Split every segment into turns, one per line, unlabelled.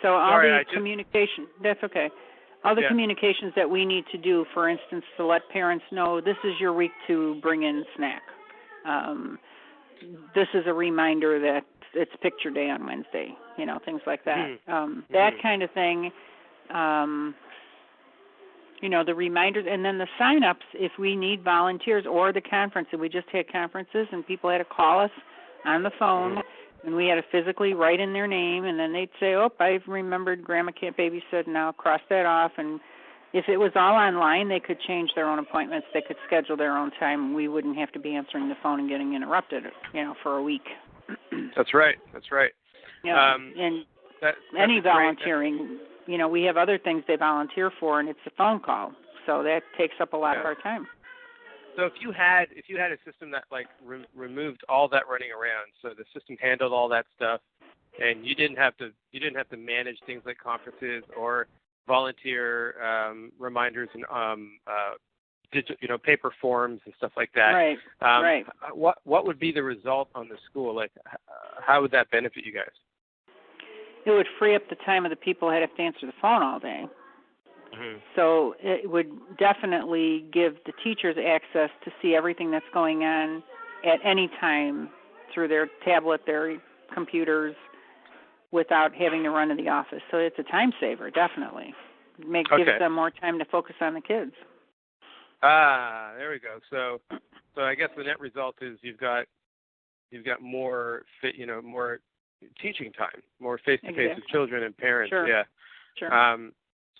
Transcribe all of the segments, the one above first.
So all
Sorry,
the communication, that's okay. All the communications that we need to do, for instance, to let parents know this is your week to bring in snack. This is a reminder that it's picture day on Wednesday, things like that. That kind of thing, the reminders, and then the sign-ups if we need volunteers, or the conference. We just had conferences and people had to call us on the phone, and we had to physically write in their name, and then they'd say, I've remembered Grandma can't babysit, and I'll cross that off. And if it was all online, they could change their own appointments. They could schedule their own time. We wouldn't have to be answering the phone and getting interrupted, for a week.
That's right.
Yeah, and any volunteering, we have other things they volunteer for, and it's a phone call. So that takes up a lot of our time.
So if you had a system that removed all that running around, so the system handled all that stuff, and you didn't have to manage things like conferences or volunteer reminders and paper forms and stuff like that.
Right. Right.
What would be the result on the school? Like, how would that benefit you guys?
It would free up the time of the people who have to answer the phone all day. So it would definitely give the teachers access to see everything that's going on at any time through their tablet, their computers, without having to run to the office. So it's a time saver, definitely. Gives them more time to focus on the kids.
There we go. So I guess the net result is you've got more more teaching time, more face-to-face with children and parents.
Sure.
Yeah.
Sure.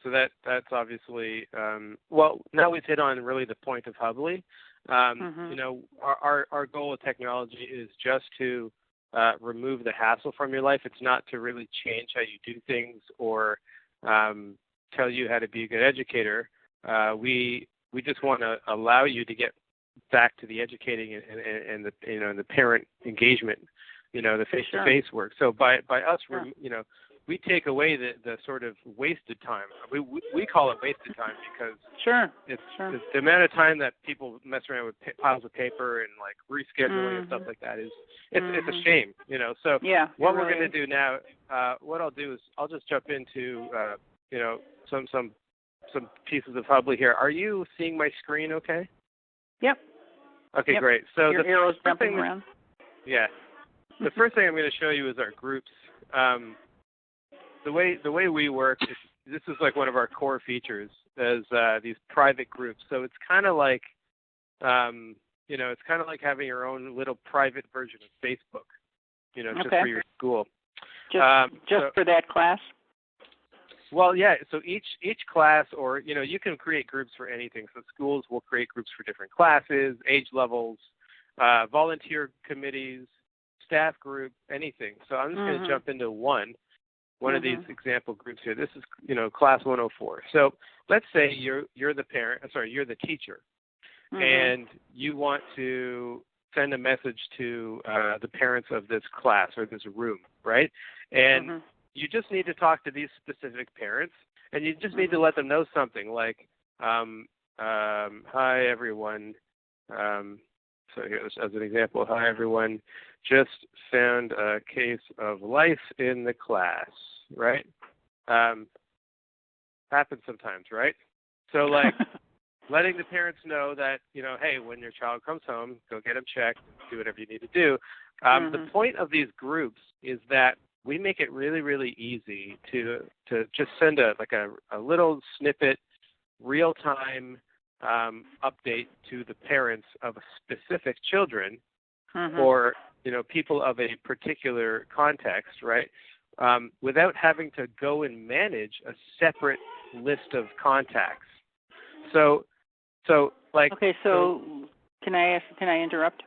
So that's obviously well. Now we've hit on really the point of Hubbli. Our goal with technology is just to remove the hassle from your life. It's not to really change how you do things or tell you how to be a good educator. We just want to allow you to get back to the educating and the parent engagement, the face-to-face work. So by us, we take away the sort of wasted time. We call it wasted time because it's the amount of time that people mess around with piles of paper and rescheduling and stuff like that is it's a shame, So what we're going to do now, what I'll do is I'll just jump into some pieces of Hubbli here. Are you seeing my screen? Okay.
Yep.
Okay, great. So
your arrows jumping around.
Yeah. The first thing I'm going to show you is our groups. The way we work, this is like one of our core features, is these private groups. So it's kind of like, it's kind of like having your own little private version of Facebook, just for your school.
Just for that class.
Well, yeah. So each class, or you can create groups for anything. So schools will create groups for different classes, age levels, volunteer committees, staff group, anything. So I'm just going to jump into one of these example groups here. This is, class 104. So let's say you're the parent, you're the teacher, and you want to send a message to the parents of this class or this room, right? And you just need to talk to these specific parents, and you just need to let them know something like, hi, everyone. So here's as an example, hi, everyone. Just found a case of lice in the class, right? Happens sometimes, right? So, letting the parents know that, hey, when your child comes home, go get them checked, do whatever you need to do. The point of these groups is that we make it really, really easy to just send a little snippet, real-time update to the parents of specific children or people of a particular context, right? Without having to go and manage a separate list of contacts. So can
I interrupt?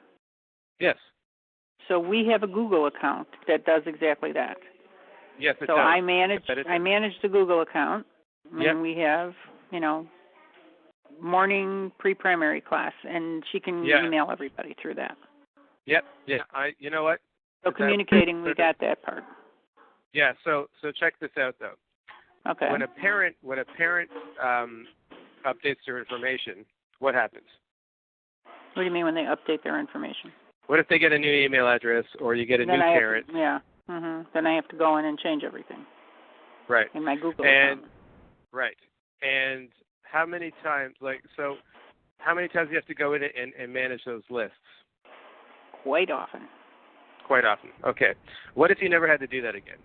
Yes.
So we have a Google account that does exactly that.
Yes, it
so
does.
I manage the Google account, and we have, morning pre-primary class, and she can email everybody through that.
Yep. Yeah. You know what?
So communicating, we got that part.
Yeah. So check this out though.
Okay.
When a parent updates their information, what happens?
What do you mean when they update their information?
What if they get a new email address or you get a new parent?
Then I have to go in and change everything.
Right.
in my Google
And
account.
right. And how many times, how many times do you have to go in and manage those lists?
Quite often.
Quite often. Okay. What if you never had to do that again?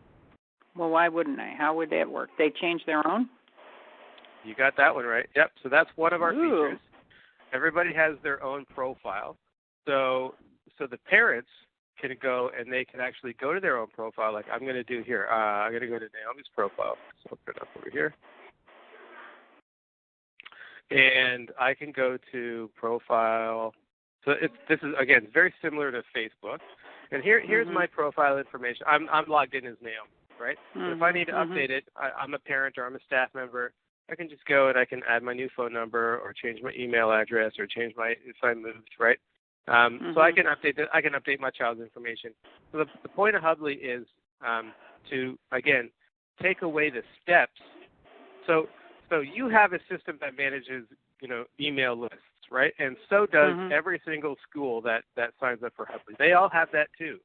Well, why wouldn't I? How would that work? They change their own?
You got that one right. Yep. So that's one of our
Ooh.
features. Everybody has their own profile. So the parents can go and they can actually go to their own profile. Like I'm going to do here. I'm going to go to Naomi's profile. So open it up over here. And I can go to profile. So this is again very similar to Facebook. And here's my profile information. I'm logged in as Naomi, right? But if I need to update it, I'm a parent or I'm a staff member. I can just go and I can add my new phone number or change my email address or change if I moved, right? So I can update my child's information. So the point of Hubbli is to again take away the steps. So you have a system that manages email lists, right? And so does every single school that signs up for Hubbli. They all have that too.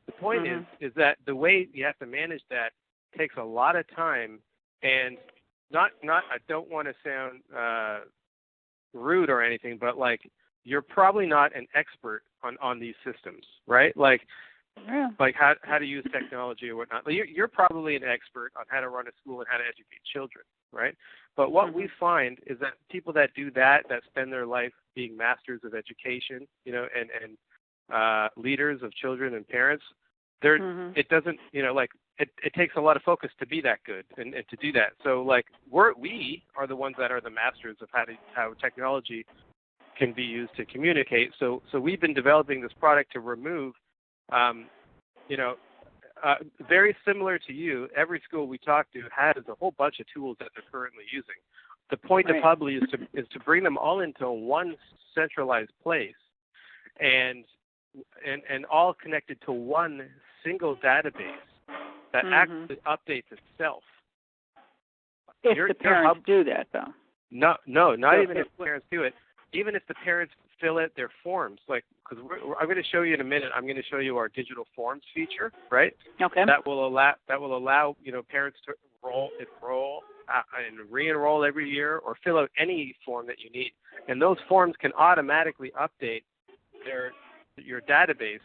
The point is that the way you have to manage that takes a lot of time, and not I don't want to sound rude or anything, but like you're probably not an expert on these systems, right? Like how to use technology or whatnot. You're probably an expert on how to run a school and how to educate children, right? But what we find is that people that do that spend their life being masters of education, and leaders of children and parents, it doesn't, it takes a lot of focus to be that good and to do that. So like we are the ones that are the masters of how technology can be used to communicate. So we've been developing this product to remove, very similar to you, every school we talk to has a whole bunch of tools that they're currently using. The point of Hubbli is to bring them all into one centralized place and all connected to one single database that actually updates itself.
If the parents do that, though.
No, not even if the parents do it. Even if the parents fill out their forms, because I'm going to show you in a minute. I'm going to show you our digital forms feature, right?
Okay.
That will allow parents to enroll and re-enroll every year, or fill out any form that you need, and those forms can automatically update your database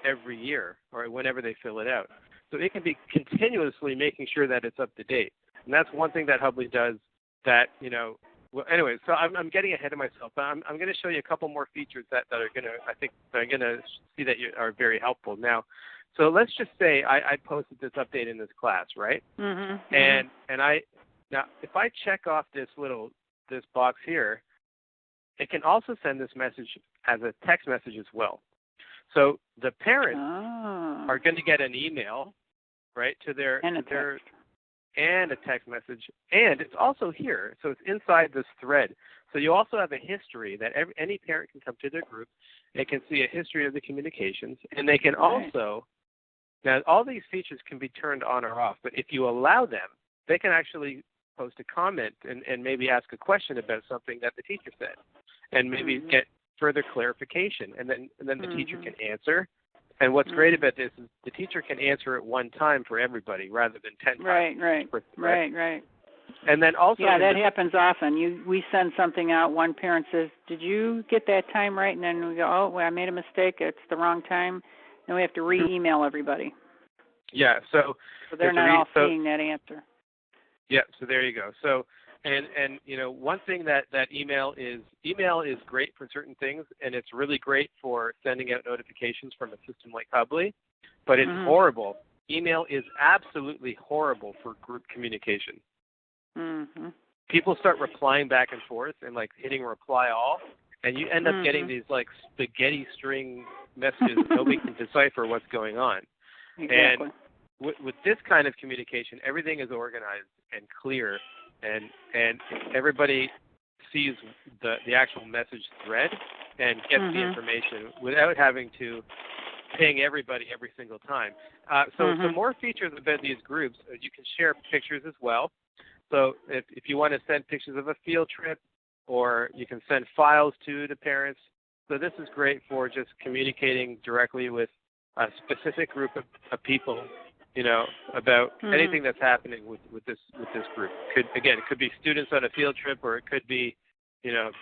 every year or whenever they fill it out. So it can be continuously making sure that it's up to date, and that's one thing that Hubbli does. That Well, anyway, so I'm getting ahead of myself, but I'm going to show you a couple more features that are going to see that are very helpful. Now, so let's just say I posted this update in this class, right? And now if I check off this box here, it can also send this message as a text message as well. So the parents are going to get an email, right, to their and a text message, and it's also here, so it's inside this thread. So you also have a history that any parent can come to their group. They can see a history of the communications, and they can also, now all these features can be turned on or off, but if you allow them, they can actually post a comment and maybe ask a question about something that the teacher said, and maybe get further clarification, and then the teacher can answer. And what's great about this is the teacher can answer at one time for everybody rather than 10 times. Right. And then also... Yeah,
that happens often. We send something out, one parent says, did you get that time right? And then we go, oh, well, I made a mistake, it's the wrong time. Then we have to re-email everybody.
Yeah, so
they're not all seeing that answer.
Yeah, so there you go. So, and one thing that email is great for certain things, and it's really great for sending out notifications from a system like Hubbli, but it's horrible. Email is absolutely horrible for group communication. People start replying back and forth and hitting reply all, and you end up getting these spaghetti string messages. Nobody can decipher what's going on.
Exactly.
And with this kind of communication, everything is organized and clear. And everybody sees the actual message thread and gets the information without having to ping everybody every single time. So some more features about these groups, you can share pictures as well. So if you want to send pictures of a field trip, or you can send files to the parents. So this is great for just communicating directly with a specific group of people about anything that's happening with this group. It could be students on a field trip, or it could be,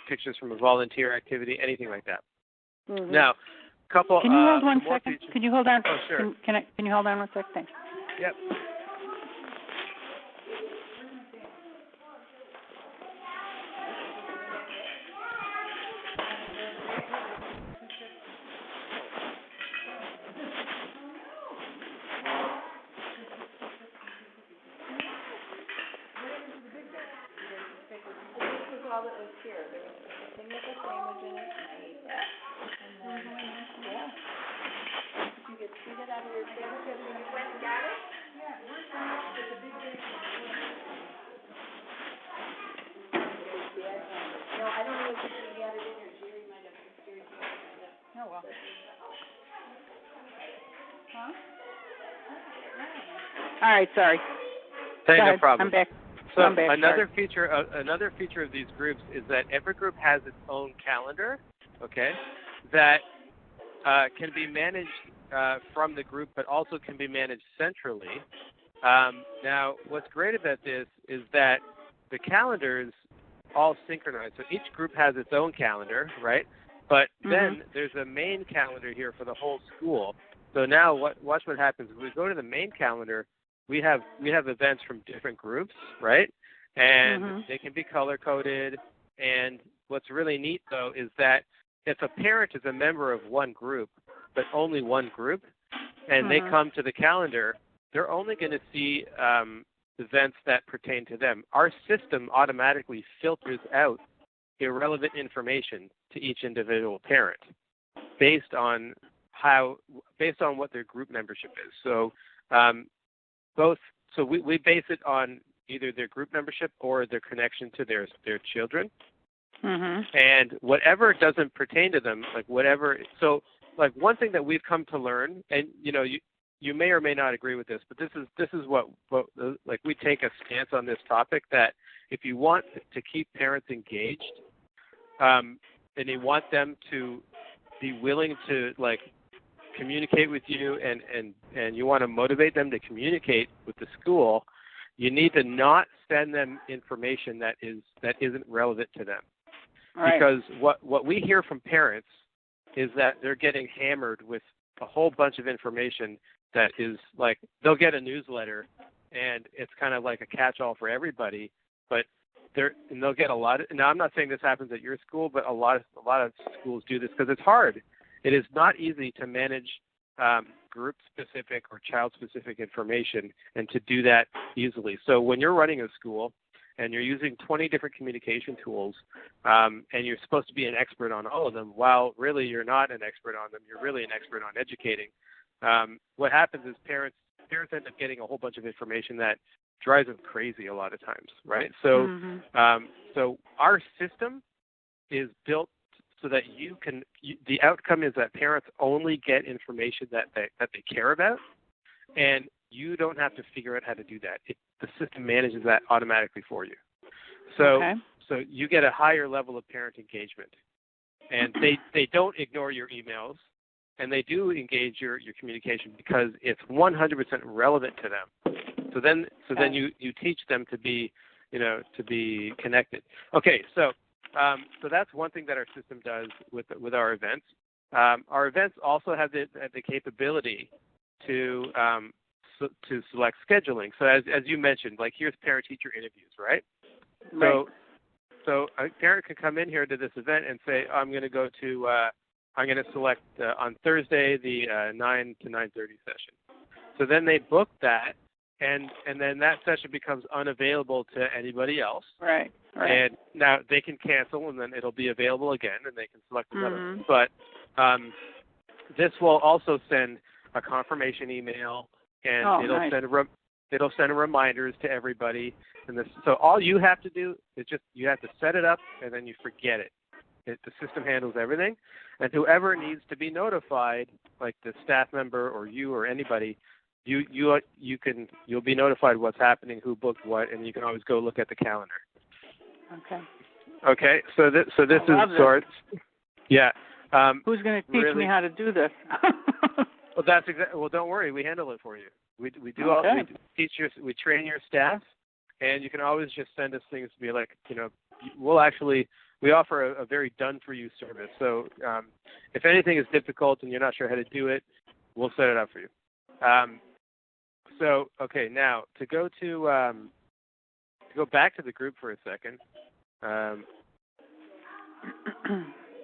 pictures from a volunteer activity, anything like that. Now, couple.
Can you hold one second?
Features.
Can you hold on?
Oh, sure.
Can you hold on 1 sec? Thanks.
Yep.
All that was here. There was a thing with a sandwich in it, and I ate that. And then, yeah. Did you get seated out of your chair because when you went and got it? Yeah, we're trying to get the big day. No, I don't know if you got it in or Jerry might have. Oh, well. Huh? All right, sorry.
Hey, no problem.
I'm back.
So another feature of these groups is that every group has its own calendar, okay, that can be managed from the group, but also can be managed centrally. Now, what's great about this is that the calendars all synchronize. So each group has its own calendar, right? But then there's a main calendar here for the whole school. So now watch what happens. If we go to the main calendar, we have events from different groups, right? And they can be color-coded. And what's really neat, though, is that if a parent is a member of one group, but only one group, and they come to the calendar, they're only going to see events that pertain to them. Our system automatically filters out irrelevant information to each individual parent based on what their group membership is. So we base it on either their group membership or their connection to their children. And whatever doesn't pertain to them, one thing that we've come to learn, and you may or may not agree with this, but this is what we take a stance on this topic, that if you want to keep parents engaged, and you want them to be willing to communicate with you, and you want to motivate them to communicate with the school, you need to not send them information that isn't relevant to them. Right. Because what we hear from parents is that they're getting hammered with a whole bunch of information that is they'll get a newsletter, and it's kind of like a catch-all for everybody, but they'll get a lot of. Now, I'm not saying this happens at your school, but a lot of schools do this because it's hard. It is not easy to manage group-specific or child-specific information and to do that easily. So when you're running a school and you're using 20 different communication tools, and you're supposed to be an expert on all of them, while really you're not an expert on them, you're really an expert on educating. What happens is parents end up getting a whole bunch of information that drives them crazy a lot of times, right? So, so our system is built so that the outcome is that parents only get information that they care about, and you don't have to figure out how to do that. The system manages that automatically for you. So you get a higher level of parent engagement, and they don't ignore your emails, and they do engage your communication because it's 100% relevant to them. So then you teach them to be connected. Okay, so that's one thing that our system does with our events. Our events also have the capability to select scheduling. So as you mentioned, here's parent-teacher interviews, right? So a parent can come in here to this event and say, I'm going to select on Thursday the 9 to 9:30 session. So then they book that, and then that session becomes unavailable to anybody else. Right. And now they can cancel, and then it'll be available again, and they can select another. But this will also send a confirmation email, and it'll send reminders to everybody. And so all you have to do is you have to set it up, and then you forget it. The system handles everything, and whoever needs to be notified, like the staff member or you or anybody, you'll be notified what's happening, who booked what, and you can always go look at the calendar. Okay. So this is sorts. Yeah.
Who's going to teach me how to do this?
Well, that's exactly. Well, don't worry, we handle it for you. We do all.
Okay.
We train your staff, and you can always just send us things to be like, we offer a very done-for-you service. So if anything is difficult and you're not sure how to do it, we'll set it up for you. So okay, now to go back to the group for a second.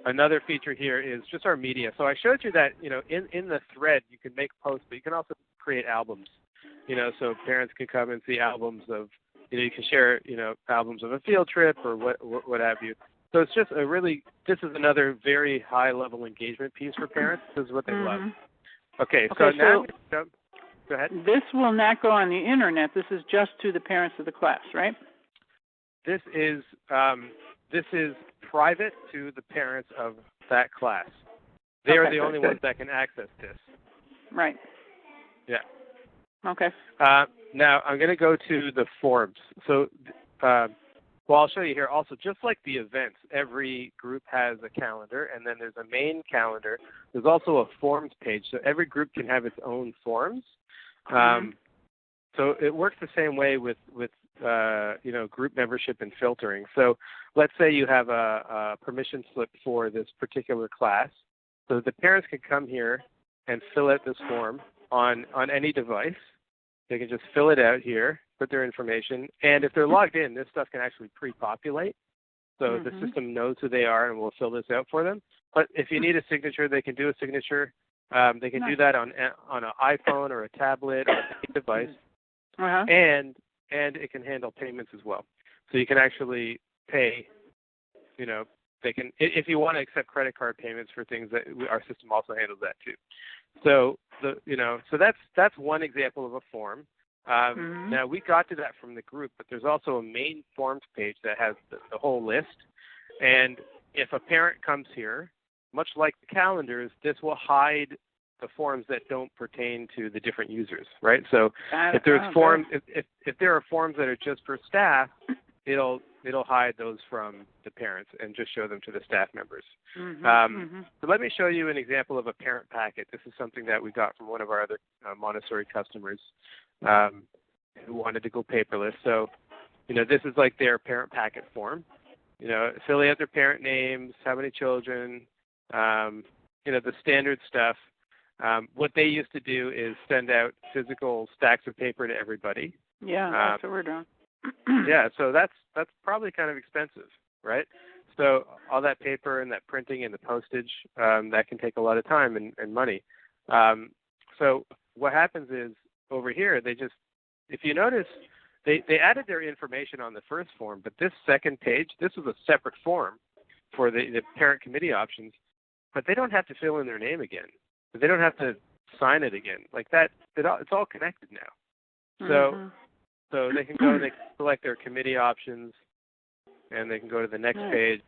Another feature here is just our media. So I showed you that, in the thread you can make posts, but you can also create albums. So parents can come and see albums of, you can share, albums of a field trip or what have you. So it's just this is another very high level engagement piece for parents. This is what they love. Okay, so now go ahead.
This will not go on the internet. This is just to the parents of the class, right?
This is private to the parents of that class. They are the only ones that can access this.
Right.
Yeah.
Okay.
Now I'm going to go to the forms. So, I'll show you here also, just like the events, every group has a calendar, and then there's a main calendar. There's also a forms page, so every group can have its own forms. So it works the same way with group membership and filtering. So let's say you have a permission slip for this particular class. So the parents can come here and fill out this form on any device. They can just fill it out here, put their information, and if they're logged in, this stuff can actually pre-populate. So the system knows who they are and will fill this out for them. But if you need a signature, they can do a signature. They can do that on an iPhone or a tablet or a device. And it can handle payments as well. So you can actually pay, they can, if you want to accept credit card payments for things, that our system also handles that too. So so that's one example of a form. Now we got to that from the group, but there's also a main forms page that has the whole list. And if a parent comes here, much like the calendars, this will hide the forms that don't pertain to the different users, right? So if there's forms, if there are forms that are just for staff, it'll hide those from the parents and just show them to the staff members. So let me show you an example of a parent packet. This is something that we got from one of our other Montessori customers who wanted to go paperless. So, this is like their parent packet form. Fill out their parent names, how many children, the standard stuff. What they used to do is send out physical stacks of paper to everybody.
Yeah, that's what we're doing.
Yeah, so that's probably kind of expensive, right? So all that paper and that printing and the postage, that can take a lot of time and money. So what happens is over here, if you notice, they added their information on the first form, but this second page, this was a separate form for the parent committee options, but they don't have to fill in their name again. They don't have to sign it again. Like that, it's all connected now. So they can go and they can select their committee options, and they can go to the next page.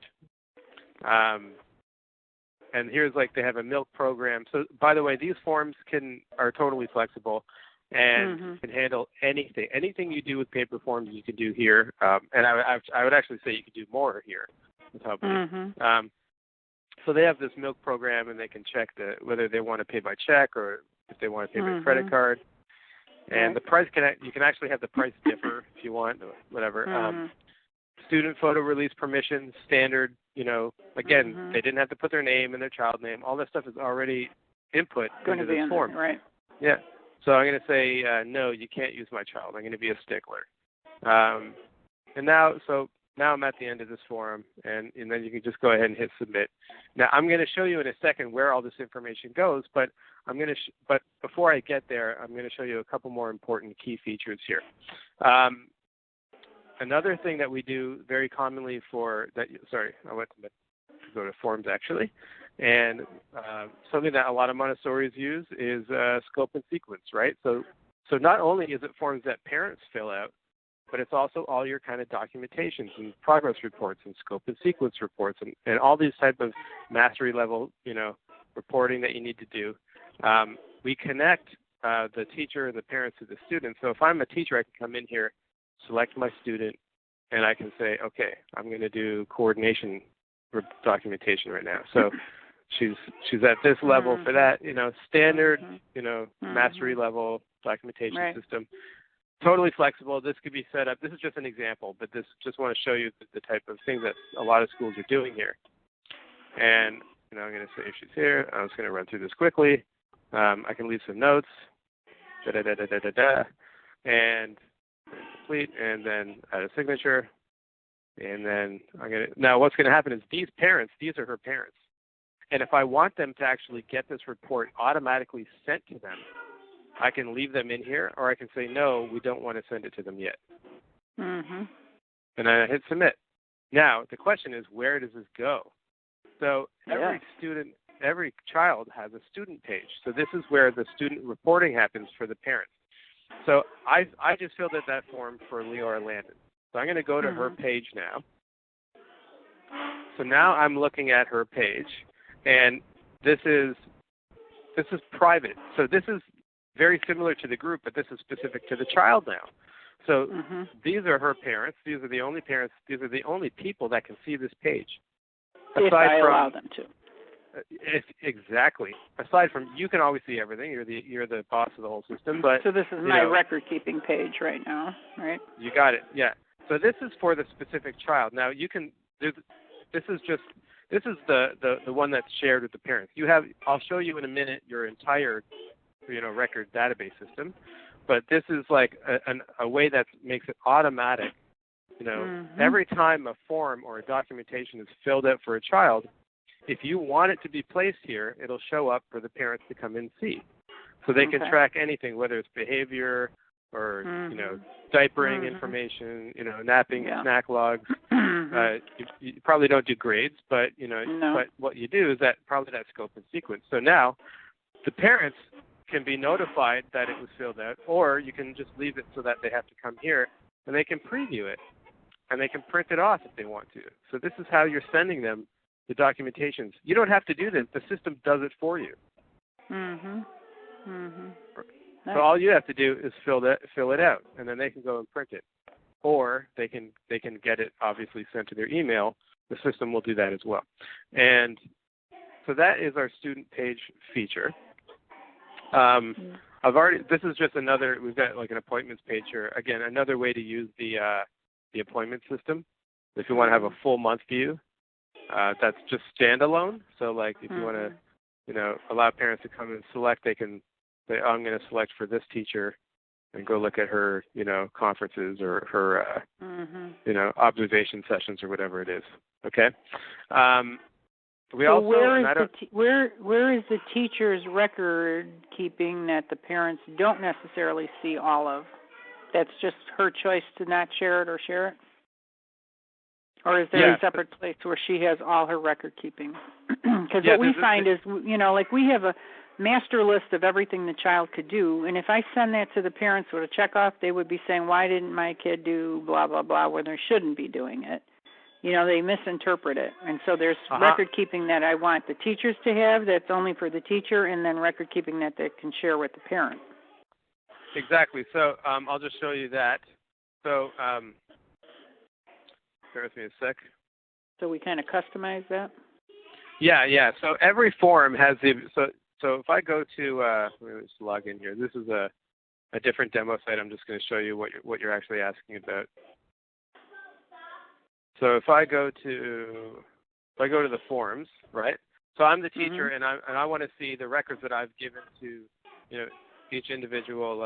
And here's they have a milk program. So by the way, these forms are totally flexible and can handle anything. Anything you do with paper forms, you can do here. And I would actually say you could do more here with Hubbli. So they have this milk program, and they can check whether they want to pay by check or if they want to pay by credit card. And the price you can actually have the price differ if you want, whatever. Student photo release permission, standard. Again, they didn't have to put their name and their child name. All that stuff is already input into this form.
Right.
Yeah. So I'm going to say no, you can't use my child. I'm going to be a stickler. And now I'm at the end of this form, and then you can just go ahead and hit submit. Now I'm going to show you in a second where all this information goes, but but before I get there, I'm going to show you a couple more important key features here. Another thing that we do very commonly I went to go to forms actually, and something that a lot of Montessoris use is scope and sequence, right? So not only is it forms that parents fill out, but it's also all your kind of documentations and progress reports and scope and sequence reports and all these type of mastery level, reporting that you need to do. We connect the teacher and the parents to the student. So if I'm a teacher, I can come in here, select my student, and I can say, okay, I'm going to do coordination documentation right now. So she's at this level for that, standard, mastery
Mm-hmm.
level documentation
Right.
system. Totally flexible. This could be set up. This is just an example, but this just want to show you the type of thing that a lot of schools are doing here. And I'm going to say if she's here. I'm just going to run through this quickly. I can leave some notes. And complete, and then add a signature. And then now what's going to happen is these are her parents. And if I want them to actually get this report automatically sent to them, I can leave them in here, or I can say, no, we don't want to send it to them yet.
Mm-hmm.
And I hit submit. Now, the question is, where does this go? So every child has a student page. So this is where the student reporting happens for the parents. So I just filled out that form for Leora Landon. So I'm going to go to her page now. So now I'm looking at her page, and this is private. So this is very similar to the group, but this is specific to the child now. So these are her parents. These are the only parents. These are the only people that can see this page.
If I allow them to.
Exactly. Aside from, you can always see everything. You're the boss of the whole system. But
so this is my record-keeping page right now, right?
You got it. Yeah. So this is for the specific child. Now you can. This is the one that's shared with the parents. I'll show you in a minute your entire record database system, but this is like a way that makes it automatic. Every time a form or a documentation is filled out for a child, if you want it to be placed here, it'll show up for the parents to come and see, so they can track anything, whether it's behavior or diapering information, napping, snack logs. You probably don't do grades, but but what you do is that scope and sequence. So now the parents can be notified that it was filled out, or you can just leave it so that they have to come here and they can preview it and they can print it off if they want to. So this is how you're sending them the documentations. You don't have to do this. The system does it for you. So all you have to do is fill it out, and then they can go and print it, or they can get it obviously sent to their email. The system will do that as well. And so that is our student page feature. This is just another. We've got like an appointments page here. Again, another way to use the appointment system. If you want to have a full month view, that's just standalone. So like if you want to, allow parents to come and select, they can say, oh, I'm going to select for this teacher and go look at her, conferences or her, observation sessions or whatever it is. Okay.
Where is the teacher's record keeping that the parents don't necessarily see all of? That's just her choice to not share it or share it? Or is there a separate place where she has all her record keeping? Because what we find is, like we have a master list of everything the child could do, and if I send that to the parents with a check off, they would be saying, why didn't my kid do blah, blah, blah, when they shouldn't be doing it? They misinterpret it. And so there's record keeping that I want the teachers to have that's only for the teacher, and then record keeping that they can share with the parent.
Exactly. So I'll just show you that. So bear with me a sec.
So we kind of customize that?
Yeah. So every form has so if I go to let me just log in here. This is a different demo site. I'm just going to show you what you're actually asking about. So if I go to the forms, right? So I'm the teacher, and I want to see the records that I've given to each individual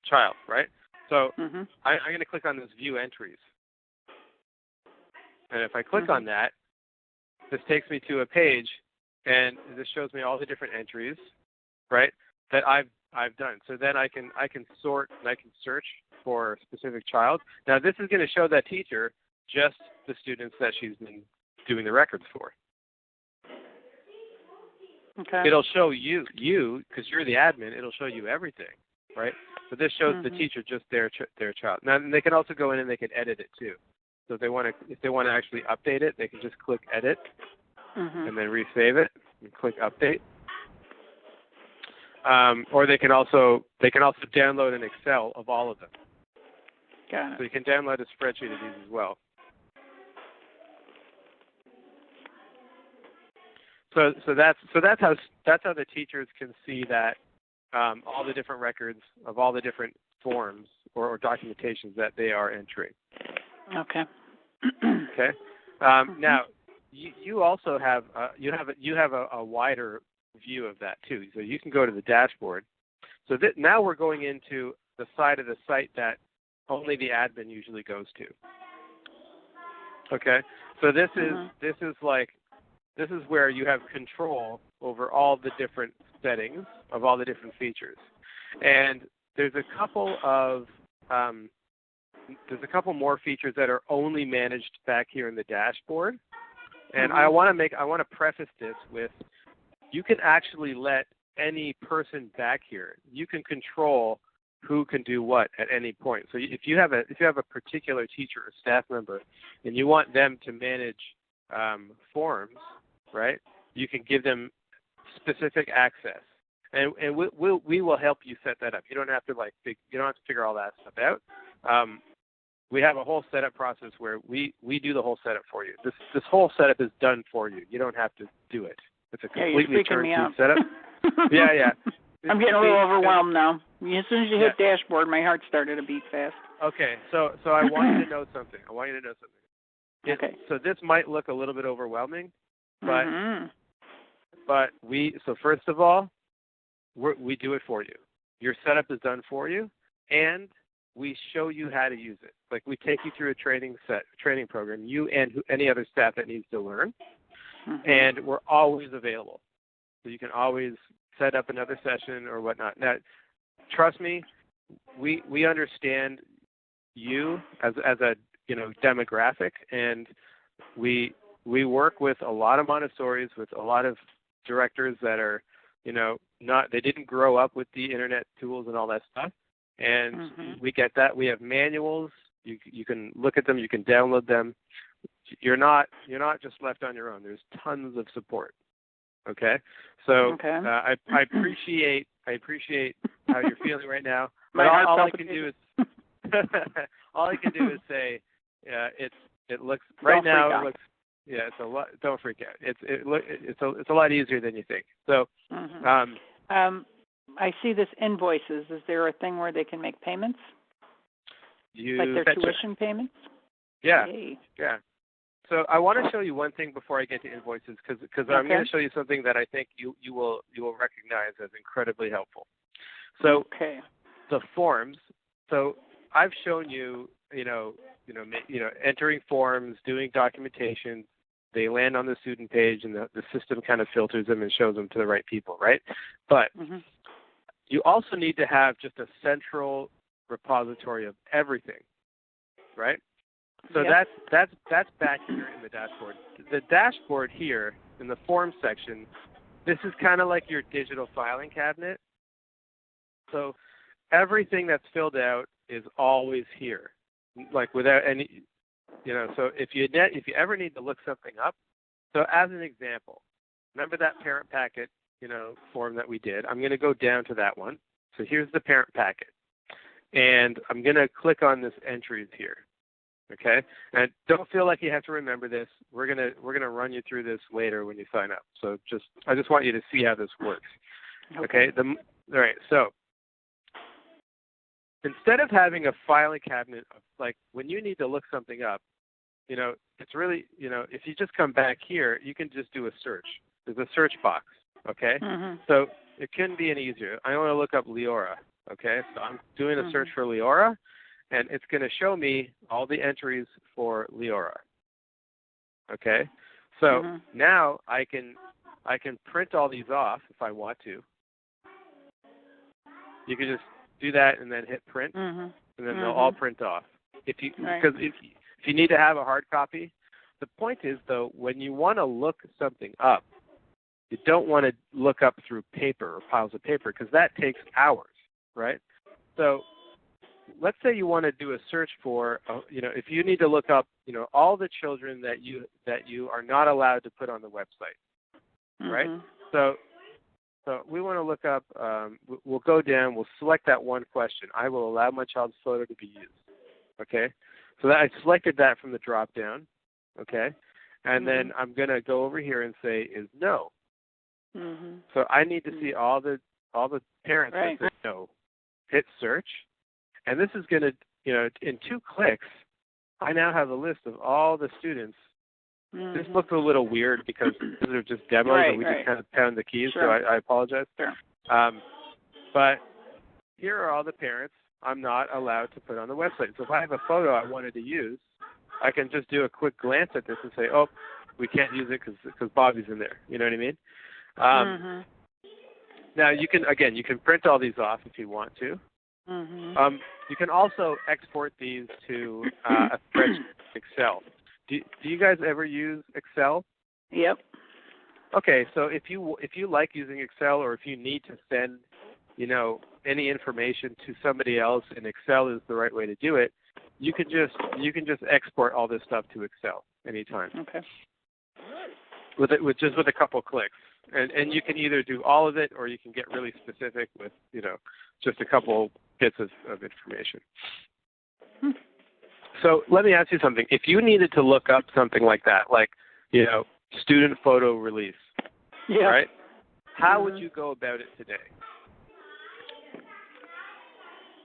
child, right? So I'm going to click on this View Entries, and if I click on that, this takes me to a page, and this shows me all the different entries, right, that I've done. So then I can sort and I can search for a specific child. Now this is going to show that teacher just the students that she's been doing the records for.
Okay.
It'll show you because you're the admin. It'll show you everything, right? So this shows the teacher just their child. Now they can also go in and they can edit it too. So if they want to actually update it, they can just click Edit and then resave it and click Update. Or they can also download an Excel of all of them.
Got it.
So you can download a spreadsheet of these as well. So that's how the teachers can see that all the different records of all the different forms or documentations that they are entering.
Okay.
Okay. Now, you also have a wider view of that too. So you can go to the dashboard. So now we're going into the side of the site that only the admin usually goes to. Okay. So this is where you have control over all the different settings of all the different features, and there's a couple more features that are only managed back here in the dashboard. And I want to preface this with, you can actually let any person back here. You can control who can do what at any point. So if you have a particular teacher or staff member and you want them to manage forms, right? You can give them specific access, and we will help you set that up. You don't have to figure all that stuff out. We have a whole setup process where we do the whole setup for you. This whole setup is done for you. You don't have to do it. It's a completely turnkey setup. Yeah.
I'm getting a little overwhelmed now. As soon as you hit dashboard, my heart started to beat fast.
Okay, so I want you to know something. Okay. So this might look a little bit overwhelming, but so first of all, we do it for you. Your setup is done for you, and we show you how to use it. Like, we take you through a training program, you and any other staff that needs to learn, and we're always available. So you can always set up another session or whatnot. Now, trust me, we understand you as a demographic, and we work with a lot of Montessoris, with a lot of directors that are they didn't grow up with the internet tools and all that stuff, and we get that. We have manuals. You can look at them. You can download them. You're not just left on your own. There's tons of support. Okay, so I appreciate how you're feeling right now. But all I can do is say, it looks right now. It looks it's a lot. Don't freak out. It's a lot easier than you think. So,
I see this invoices. Is there a thing where they can make payments? Like their tuition payments?
Yeah.
Yay.
Yeah. So I want to show you one thing before I get to invoices, because I'm going to show you something that I think you will recognize as incredibly helpful. So the forms. So I've shown you entering forms, doing documentation. They land on the student page, and the system kind of filters them and shows them to the right people, right? But you also need to have just a central repository of everything, right? So that's back here in the dashboard. The dashboard here in the form section, this is kind of like your digital filing cabinet. So everything that's filled out is always here, like without any, So if you ever need to look something up, so as an example, remember that parent packet, form that we did? I'm going to go down to that one. So here's the parent packet, and I'm going to click on this entries here. Okay, and don't feel like you have to remember this. We're gonna run you through this later when you sign up. So I just want you to see how this works. Okay. All right. So instead of having a filing cabinet, like when you need to look something up, it's really, if you just come back here, you can just do a search. There's a search box. Okay. So it couldn't be any easier. I want to look up Leora. Okay. So I'm doing a search for Leora. And it's going to show me all the entries for Leora. Okay, so now I can print all these off if I want to. You can just do that and then hit print, and then they'll all print off. Because if you need to have a hard copy, the point is though, when you want to look something up, you don't want to look up through paper or piles of paper, because that takes hours, right? So let's say you want to do a search for, if you need to look up, all the children that you are not allowed to put on the website, right? So we want to look up. We'll go down. We'll select that one question. I will allow my child's photo to be used. Okay. So I selected that from the drop down. Okay. And then I'm going to go over here and say is no. So I need to see all the parents
Right.
that say no. Hit search, and this is going to, in 2 clicks, I now have a list of all the students. This looks a little weird because these are just demos and we just kind of pound the keys, so I apologize.
Sure.
But here are all the parents I'm not allowed to put on the website. So if I have a photo I wanted to use, I can just do a quick glance at this and say, oh, we can't use it because Bobby's in there. You know what I mean? Now, you can print all these off if you want to. You can also export these to a spreadsheet, Excel. Do you guys ever use Excel?
Yep.
Okay, so if you like using Excel, or if you need to send, any information to somebody else, and Excel is the right way to do it, you can just export all this stuff to Excel anytime. Okay. With a couple clicks, and you can either do all of it, or you can get really specific with just a couple bits of information. So let me ask you something. If you needed to look up something like that, like student photo release, right? How would you go about it today?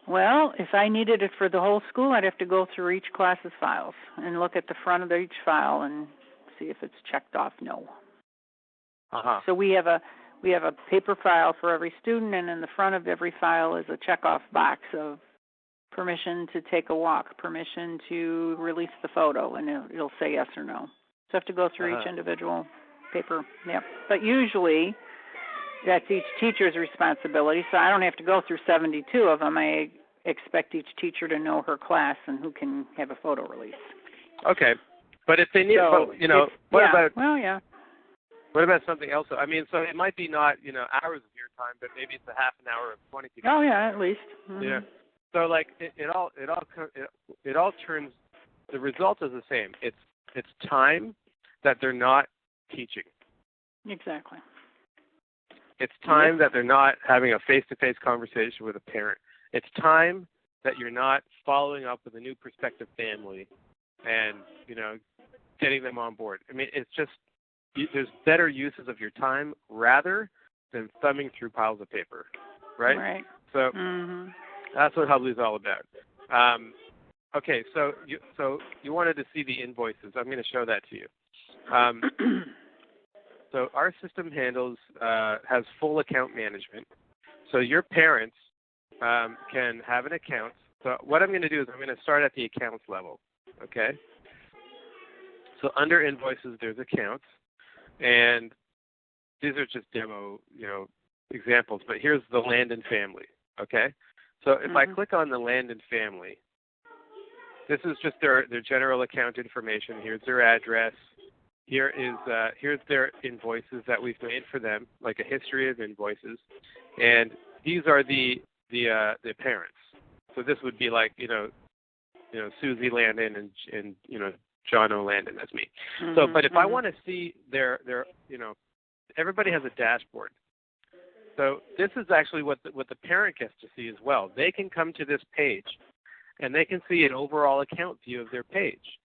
Well, if I needed it for the whole school, I'd have to go through each class's files and look at the front of each file and see if it's checked off no. So we have a paper file for every student, and in the front of every file is a check-off box of permission to take a walk, permission to release the photo, and it'll say yes or no. So I have to go through each individual paper. Yep. But usually that's each teacher's responsibility, so I don't have to go through 72 of them. I expect each teacher to know her class and who can have a photo release. Okay.
But if they need, what about something else? I mean, so it might be not, hours of your time, but maybe it's a half an hour of 20 people.
Oh yeah, at least.
Yeah. So like it all turns. The result is the same. It's time that they're not teaching.
Exactly.
It's time that they're not having a face-to-face conversation with a parent. It's time that you're not following up with a new prospective family and, getting them on board. I mean, it's just, there's better uses of your time rather than thumbing through piles of paper, right?
Right.
So that's what Hubbli is all about. Okay, so you wanted to see the invoices. I'm going to show that to you. So our system has full account management. So your parents can have an account. So what I'm going to do is I'm going to start at the accounts level, okay? So under invoices, there's accounts. And these are just demo, examples. But here's the land and family, okay? So if I click on the land and family, this is just their general account information. Here's their address. Here's their invoices that we've made for them, like a history of invoices, and these are the parents. So this would be like Susie Landon and John O. Landon. That's me. So, but if I want to see their everybody has a dashboard. So this is actually what the parent gets to see as well. They can come to this page, and they can see an overall account view of their page.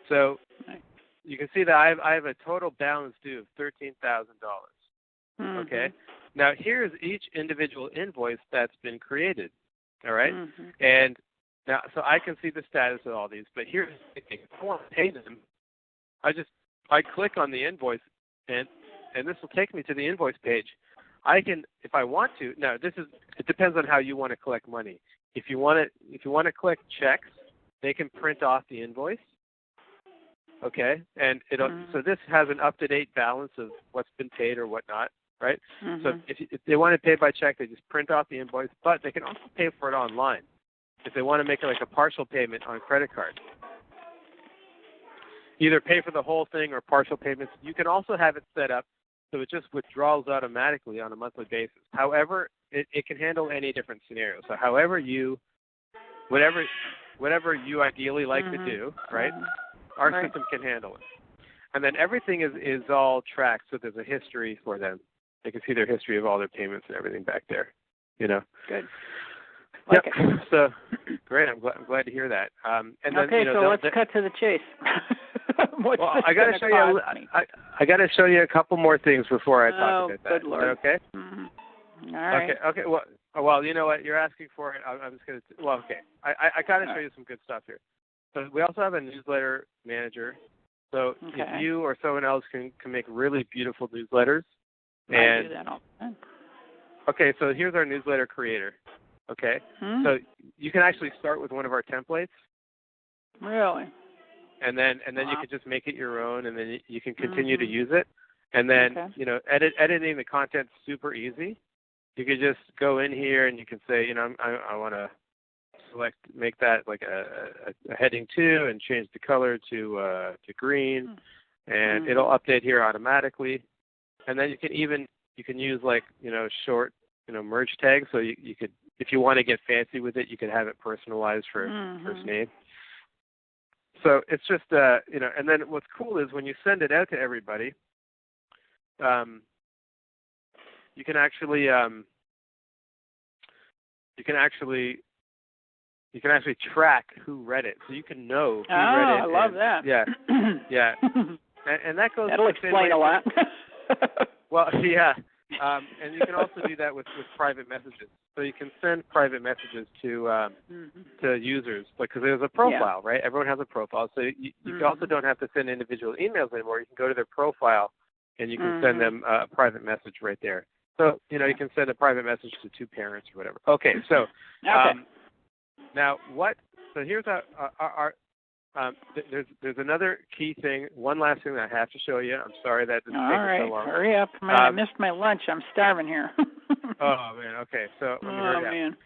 So you can see that I have a total balance due of $13,000. Okay. Now here's each individual invoice that's been created. All right. And now, so I can see the status of all these. But here's the thing: if I want to pay them, I click on the invoice, and this will take me to the invoice page. I can, if I want to. Now it depends on how you want to collect money. If you want to collect checks, they can print off the invoice. Okay, and so this has an up-to-date balance of what's been paid or whatnot, right? So if they want to pay by check, they just print off the invoice, but they can also pay for it online if they want to make it like a partial payment on a credit card. Either pay for the whole thing or partial payments. You can also have it set up so it just withdraws automatically on a monthly basis. However, it can handle any different scenario. So whatever you ideally like to do, right? Our system can handle it. And then everything is all tracked, so there's a history for them. They can see their history of all their payments and everything back there, Good.
Yep.
So, great. I'm glad to hear that. And then,
okay, so let's cut to the chase. What's
Well,
this
I got to
gonna
show you.
cost me?
I got to show you a couple more things before I talk about that.
Good Lord.
Is that okay?
Mm-hmm. All right.
Okay. Well, you know what? You're asking for it. I'm just gonna. Well, okay. I got to show you some good stuff here. So we also have a newsletter manager. So if you or someone else can make really beautiful newsletters,
I do that all the time.
Okay, so here's our newsletter creator. Okay, so you can actually start with one of our templates.
Really?
And then you can just make it your own, and then you can continue to use it. And then editing the content's super easy. You could just go in here and you can say, I want to make that like a heading 2 and change the color to green, and it'll update here automatically. And then you can use like short merge tags. So you could, if you want to get fancy with it, you could have it personalized for first name. So it's just and then what's cool is when you send it out to everybody, you can actually track who read it, so you can know who read it.
I love that.
Yeah, yeah, and that goes.
That'll explain a lot.
Well, yeah, and you can also do that with private messages. So you can send private messages to users, because there's a profile, right? Everyone has a profile, so you also don't have to send individual emails anymore. You can go to their profile, and you can send them a private message right there. So you can send a private message to 2 parents or whatever. Okay, so now what? So here's our there's another key thing. One last thing that I have to show you. I'm sorry that this is taking so long.
Hurry up! Come on, I missed my lunch. I'm starving here.
Oh man. Okay, so let me hurry up.
Man.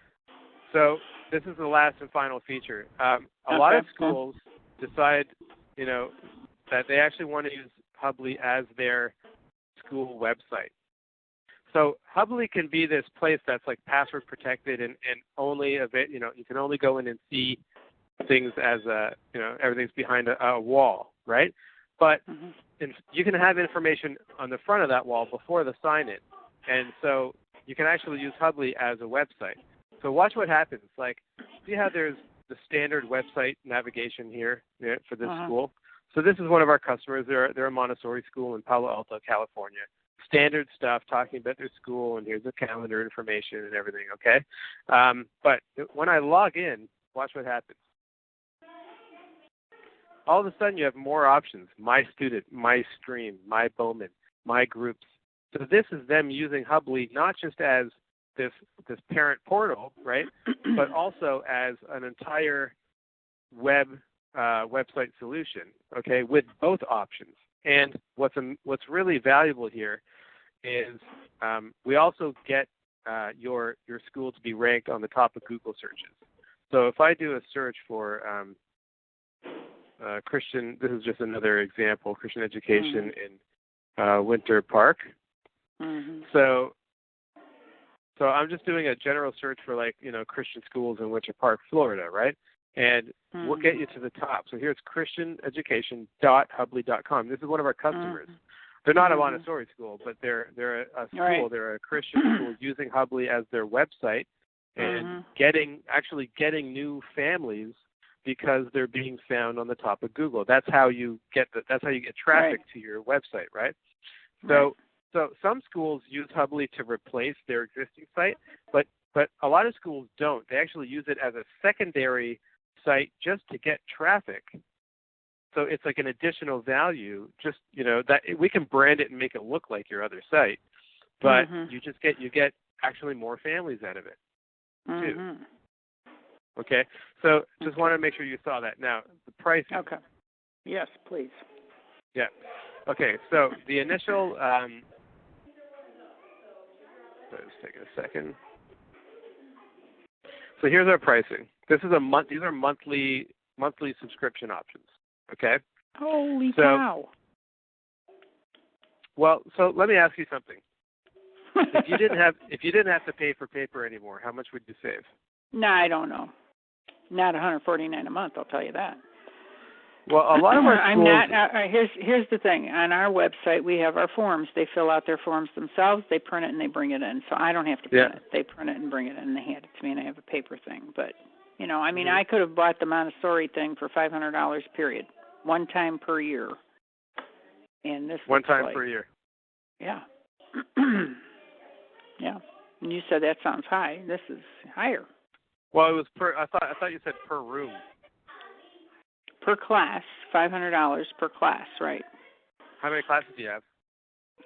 So this is the last and final feature. A lot of schools decide, that they actually want to use Hubbli as their school website. So Hubbli can be this place that's like password protected and only a bit, you can only go in and see things as everything's behind a wall, right? But you can have information on the front of that wall before the sign-in, and so you can actually use Hubbli as a website. So watch what happens. Like, see how there's the standard website navigation here for this school? So this is one of our customers. They're a Montessori school in Palo Alto, California. Standard stuff, talking about their school, and here's the calendar information and everything, okay? But when I log in, watch what happens. All of a sudden, you have more options. My student, my stream, my Bowman, my groups. So this is them using Hubbli not just as this parent portal, right, but also as an entire website solution, okay, with both options. And what's really valuable here is we also get your school to be ranked on the top of Google searches. So if I do a search for Christian, this is just another example, Christian education in Winter Park. So I'm just doing a general search for Christian schools in Winter Park, Florida, right? And we'll get you to the top. So here's christianeducation.hubbli.com. This is one of our customers. They're not a Montessori school, but they're a school. Right. They're a Christian school using Hubbli as their website and getting new families because they're being found on the top of Google. That's how you get traffic to your website, right? So some schools use Hubbli to replace their existing site, but a lot of schools don't. They actually use it as a secondary site just to get traffic. So it's like an additional value. Just that we can brand it and make it look like your other site, but you get actually more families out of it too. Okay, so just want to make sure you saw that. Now the pricing.
Okay. Yes, please.
Yeah. Okay, so the initial. Just take a second. So here's our pricing. This is These are monthly subscription options. Okay.
Holy cow.
Well, so let me ask you something. If you didn't have to pay for paper anymore, how much would you save?
No, I don't know. Not $149 a month. I'll tell you that.
Well, a lot of our schools.
I'm not. Here's the thing. On our website, we have our forms. They fill out their forms themselves. They print it and they bring it in. So I don't have to print it. They print it and bring it in, and they hand it to me, and I have a paper thing. But I could have bought the Montessori thing for $500. Period. one time per year. And this
One
looks
time
like,
per year.
Yeah. Yeah. And you said that sounds high. This is higher.
Well, it was per. I thought you said per room.
Per class, $500 per class, right?
How many classes do you have?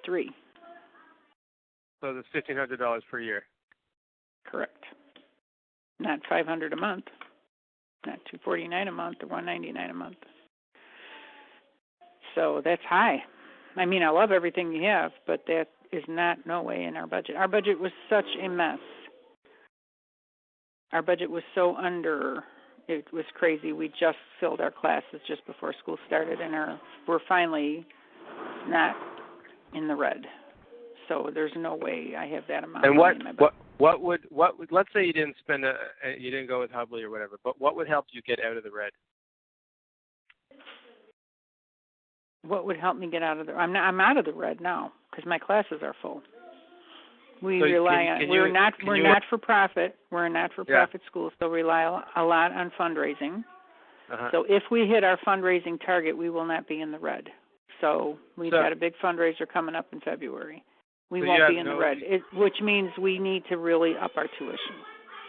3.
So that's $1,500 per year.
Correct. Not $500 a month. Not $249 a month or $199 a month. So that's high. I mean, I love everything you have, but that is no way in our budget. Our budget was such a mess. Our budget was so under. It was crazy. We just filled our classes just before school started, and we're finally not in the red. So there's no way I have that amount.
And
of money in my budget.
what would let's say you didn't you didn't go with Hubbli or whatever, but what would help you get out of the red?
What would help me get out of the? I'm out of the red now because my classes are full. We rely on. We're not for profit. We're a not for profit school, so rely a lot on fundraising.
Uh-huh.
So if we hit our fundraising target, we will not be in the red. So we've got a big fundraiser coming up in February. We won't be in the red, which means we need to really up our tuition.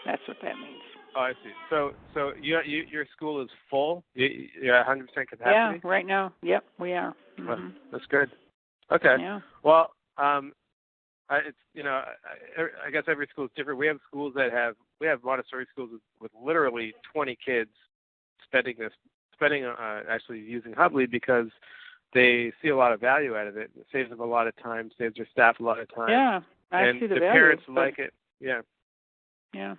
That's what that means.
Oh, I see. So your school is full? You're at 100% capacity?
Yeah, right now. Yep, we are. Mm-hmm.
Well, that's good. Okay.
Yeah.
Well, it's I guess every school is different. We have schools we have Montessori schools with literally 20 kids actually using Hubbli because they see a lot of value out of it. It saves them a lot of time, saves their staff a lot of time.
Yeah, I see the value.
And the parents like it. Yeah.
Yeah.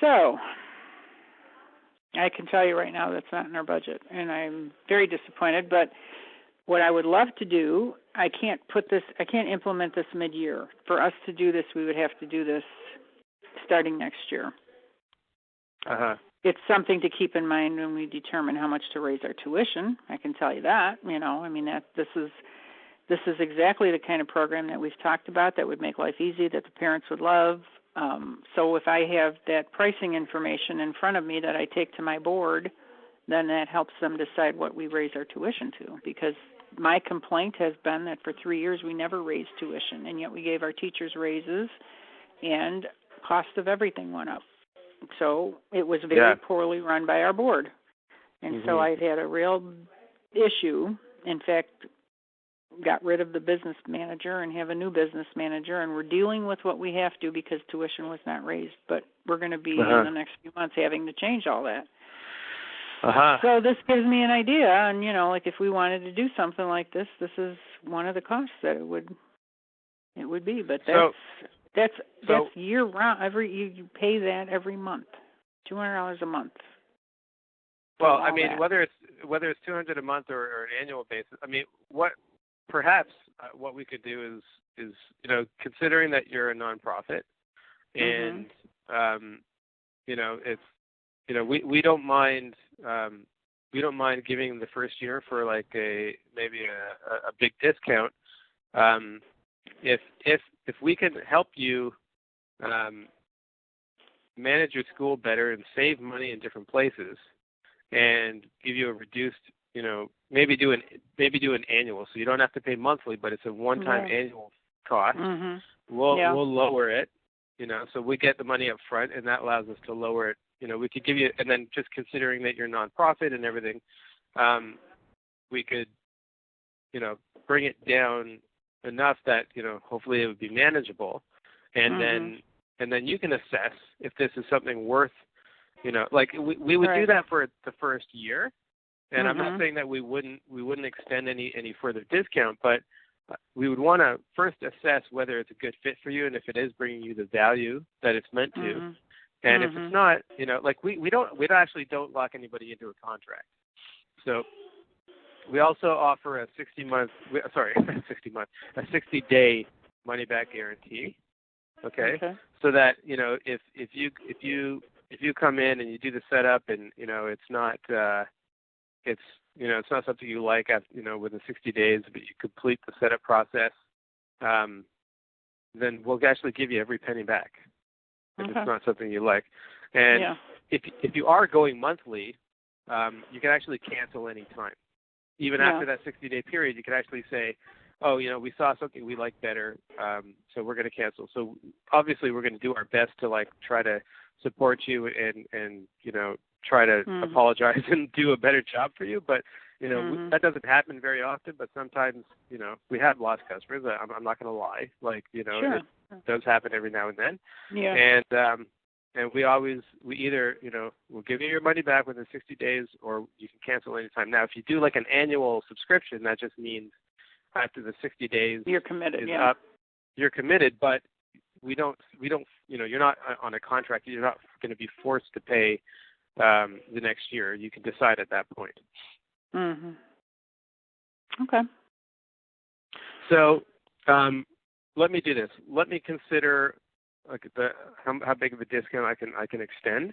So, I can tell you right now that's not in our budget, and I'm very disappointed. But what I would love to do, I can't implement this mid-year. For us to do this, we would have to do this starting next year.
Uh-huh.
It's something to keep in mind when we determine how much to raise our tuition. I can tell you that. This is exactly the kind of program that we've talked about that would make life easy, that the parents would love. So if I have that pricing information in front of me that I take to my board, then that helps them decide what we raise our tuition to. Because my complaint has been that for 3 years we never raised tuition, and yet we gave our teachers raises, and cost of everything went up. So it was very poorly run by our board. And so I've had a real issue. In fact, got rid of the business manager and have a new business manager, and we're dealing with what we have to because tuition was not raised. But we're going to be in the next few months having to change all that. So this gives me an idea, and if we wanted to do something like this, this is one of the costs that it would be. But that's year round. You pay that every month, $200 a month.
Well, I mean, whether it's $200 a month or an annual basis, I mean, what we could do is considering that you're a nonprofit, and we don't mind giving the first year for like maybe a big discount. If we can help you manage your school better and save money in different places, and give you a reduced, maybe do an annual, so you don't have to pay monthly, but it's a one-time annual cost. We'll lower it, so we get the money up front, and that allows us to lower it. We could give you, and then just considering that you're nonprofit and everything, we could, bring it down enough that hopefully it would be manageable, and then you can assess if this is something worth, like we would do that for the first year, and I'm not saying that we wouldn't extend any further discount, but we would want to first assess whether it's a good fit for you and if it is bringing you the value that it's meant to, and if it's not, we don't lock anybody into a contract, so. We also offer a 60-day money-back guarantee. Okay. So that if you come in and you do the setup and it's not something you like within 60 days, but you complete the setup process, then we'll actually give you every penny back if it's not something you like. And if you are going monthly, you can actually cancel any time. Even after that 60-day period, you can actually say, oh, we saw something we like better, so we're going to cancel. So obviously we're going to do our best to try to support you and try to apologize and do a better job for you. But that doesn't happen very often. But sometimes we have lost customers. I'm not going to lie.
Sure.
It does happen every now and then.
Yeah.
And we either we'll give you your money back within 60 days, or you can cancel anytime. Now, if you do an annual subscription, that just means after the 60 days
you're committed.
is up, you're committed. But we don't. You're not on a contract. You're not going to be forced to pay the next year. You can decide at that point.
Okay.
So let me do this. Let me consider how big of a discount I can extend,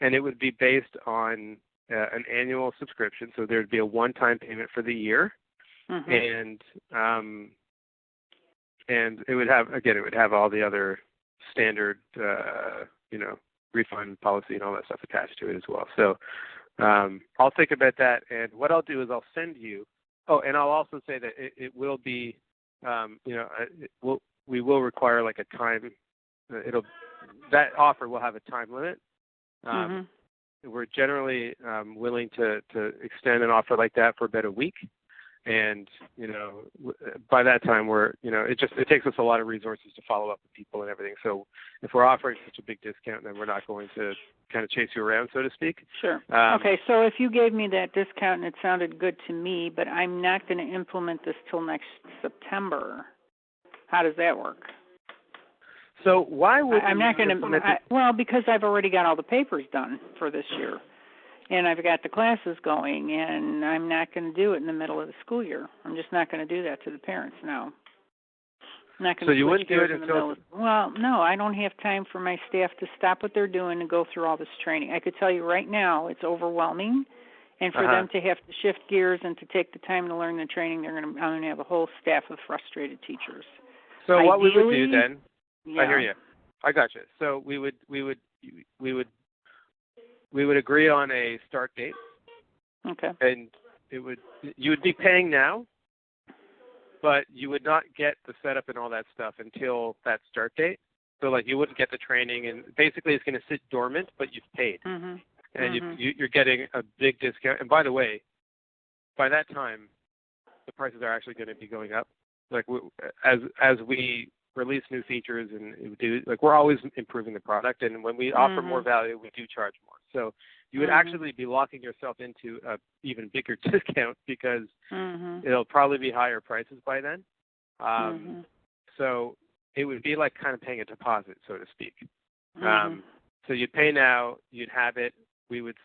and it would be based on an annual subscription. So there would be a one-time payment for the year, and it would have all the other standard refund policy and all that stuff attached to it as well. So I'll think about that, and what I'll do is I'll send you. Oh, and I'll also say that it will be, we will require a time. That offer will have a time limit. We're generally willing to extend an offer like that for about a week, and by that time it takes us a lot of resources to follow up with people and everything. So if we're offering such a big discount, then we're not going to kind of chase you around, so to speak.
Sure. Okay, so if you gave me that discount and it sounded good to me, but I'm not going to implement this till next September, how does that work?
So why would
I'm not going to? Well, because I've already got all the papers done for this year, and I've got the classes going, and I'm not going to do it in the middle of the school year. I'm just not going to do that to the parents now. I'm not going
so you wouldn't do it until?
Well, no, I don't have time for my staff to stop what they're doing and go through all this training. I could tell you right now, it's overwhelming, and for them to have to shift gears and to take the time to learn the training, I'm going to have a whole staff of frustrated teachers.
So what we would do then?
Yeah.
I hear you. I got you. So we would agree on a start date.
Okay.
And you would be paying now, but you would not get the setup and all that stuff until that start date. So you wouldn't get the training, and basically it's going to sit dormant, but you've paid, and you're getting a big discount. And by the way, by that time, the prices are actually going to be going up. As we release new features and we're always improving the product, and when we offer more value, we do charge more. So you would actually be locking yourself into a even bigger discount because it'll probably be higher prices by then. So it would be like kind of paying a deposit, so to speak. So you'd pay now, you'd have it. We would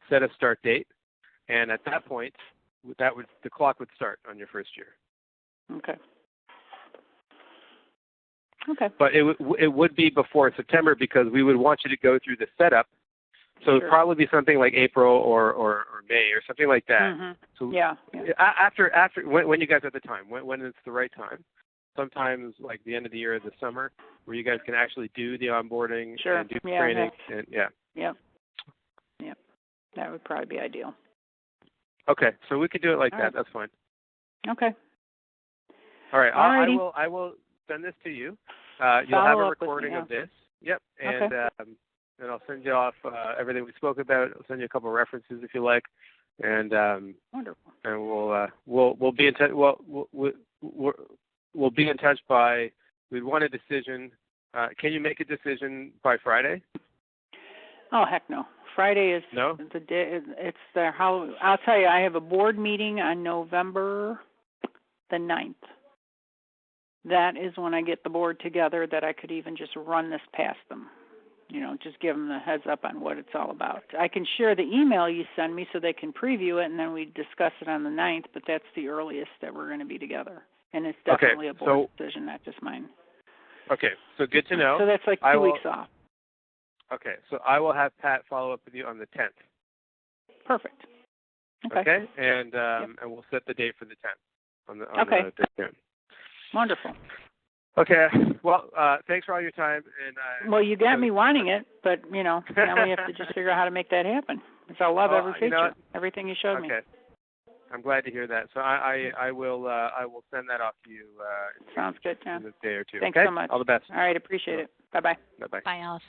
set a start date, and at that point, the clock would start on your first year.
Okay. Okay.
But it would be before September because we would want you to go through the setup. So it'd probably be something like April or May or something like that. So after when you guys have the time, when it's the right time. Sometimes like the end of the year or the summer, where you guys can actually do the onboarding and do training and
Yep. That would probably be ideal.
Okay, so we could do it like that. That's fine.
Okay.
All right. I will send this to you. You'll have a recording of this. Yep. And and I'll send you off everything we spoke about. I'll send you a couple of references if you like. And
wonderful.
And we'll be in touch. We'll be in touch by. We'd want a decision. Can you make a decision by Friday?
Oh heck no. Friday is the day. It's the how. I'll tell you. I have a board meeting on November the 9th. That is when I get the board together that I could even just run this past them. Just give them the heads up on what it's all about. I can share the email you send me so they can preview it, and then we discuss it on the 9th, but that's the earliest that we're going to be together. And it's definitely a board decision, not just mine.
Okay, so good to know.
So that's like 2 weeks off.
Okay, so I will have Pat follow up with you on the 10th.
Perfect.
Okay, and we'll set the date for the 10th on the discount.
Wonderful.
Okay. Well, thanks for all your time. And
well, you got me wanting it, but now we have to just figure out how to make that happen. Because I love every feature,
You know what?
everything you showed me.
Okay. I'm glad to hear that. So I will send that off to you.
Sounds good, John.
In a day or two.
Thanks
okay?
so much.
All the best.
All right, appreciate it. Bye-bye.
Bye-bye.
Bye, Alice.